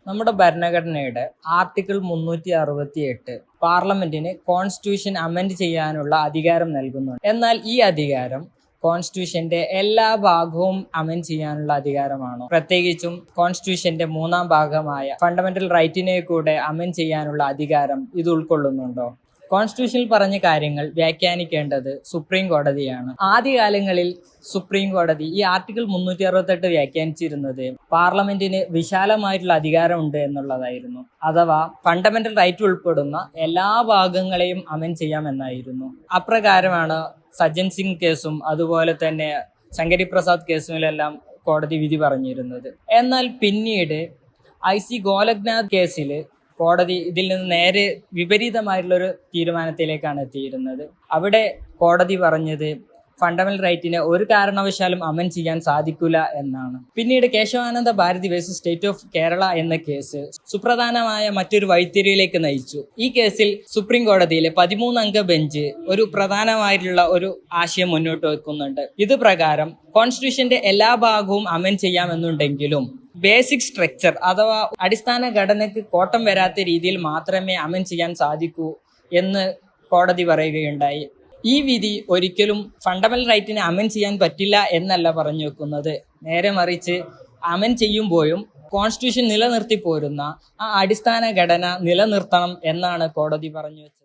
നമ്മുടെ ഭരണഘടനയുടെ ആർട്ടിക്കിൾ 368 പാർലമെന്റിന് കോൺസ്റ്റിറ്റ്യൂഷൻ അമെൻഡ് ചെയ്യാനുള്ള അധികാരം നൽകുന്നുണ്ട്. എന്നാൽ ഈ അധികാരം കോൺസ്റ്റിറ്റ്യൂഷന്റെ എല്ലാ ഭാഗവും അമെൻഡ് ചെയ്യാനുള്ള അധികാരമാണോ? പ്രത്യേകിച്ചും കോൺസ്റ്റിറ്റ്യൂഷന്റെ 3-ാം ഭാഗമായ ഫണ്ടമെന്റൽ റൈറ്റിനെ കൂടെ അമെൻഡ് ചെയ്യാനുള്ള അധികാരം ഇത് ഉൾക്കൊള്ളുന്നുണ്ടോ? കോൺസ്റ്റിറ്റ്യൂഷനിൽ പറഞ്ഞ കാര്യങ്ങൾ വ്യാഖ്യാനിക്കേണ്ടത് സുപ്രീം കോടതിയാണ്. ആദ്യകാലങ്ങളിൽ സുപ്രീം കോടതി ഈ ആർട്ടിക്കിൾ 368 വ്യാഖ്യാനിച്ചിരുന്നത് പാർലമെന്റിന് വിശാലമായിട്ടുള്ള അധികാരമുണ്ട് എന്നുള്ളതായിരുന്നു. അഥവാ ഫണ്ടമെന്റൽ റൈറ്റ് ഉൾപ്പെടുന്ന എല്ലാ ഭാഗങ്ങളെയും അമെൻഡ് ചെയ്യാമെന്നായിരുന്നു. അപ്രകാരമാണ് സജ്ജൻ സിംഗ് കേസും അതുപോലെ തന്നെ ശങ്കരി പ്രസാദ് കേസുകളിലെല്ലാം കോടതി വിധി പറഞ്ഞിരുന്നത്. എന്നാൽ പിന്നീട് IC ഗോലഖ്നാഥ് കേസിൽ കോടതി ഇതിൽ നിന്ന് നേരെ വിപരീതമായിട്ടുള്ളൊരു തീരുമാനത്തിലേക്കാണ് എത്തിയിരുന്നത്. അവിടെ കോടതി പറഞ്ഞത് ഫണ്ടമെന്റൽ റൈറ്റിനെ ഒരു കാരണവശാലും അമെൻഡ് ചെയ്യാൻ സാധിക്കില്ല എന്നാണ്. പിന്നീട് Kesavananda Bharati versus state of Kerala എന്ന കേസ് സുപ്രധാനമായ മറ്റൊരു വഴിത്തിരിവിലേക്ക് നയിച്ചു. ഈ കേസിൽ സുപ്രീം കോടതിയിലെ 13-അംഗ ബെഞ്ച് ഒരു പ്രധാനമായിട്ടുള്ള ഒരു ആശയം മുന്നോട്ട് വെക്കുന്നുണ്ട്. ഇത് പ്രകാരം കോൺസ്റ്റിറ്റ്യൂഷന്റെ എല്ലാ ഭാഗവും അമെൻഡ് ചെയ്യാമെന്നുണ്ടെങ്കിലും ബേസിക് സ്ട്രക്ചർ അഥവാ അടിസ്ഥാന ഘടനയ്ക്ക് കോട്ടം വരാത്ത രീതിയിൽ മാത്രമേ അമെൻഡ് ചെയ്യാൻ സാധിക്കൂ എന്ന് കോടതി പറയുകയുണ്ടായി. ഈ വിധി ഒരിക്കലും ഫണ്ടമെന്റൽ റൈറ്റിനെ അമെൻഡ് ചെയ്യാൻ പറ്റില്ല എന്നല്ല പറഞ്ഞു വെക്കുന്നത്. നേരെ മറിച്ച് അമെൻഡ് ചെയ്യുമ്പോഴും കോൺസ്റ്റിറ്റ്യൂഷൻ നിലനിർത്തി പോരുന്ന ആ അടിസ്ഥാന ഘടന നിലനിർത്തണം എന്നാണ് കോടതി പറഞ്ഞു വെച്ചത്.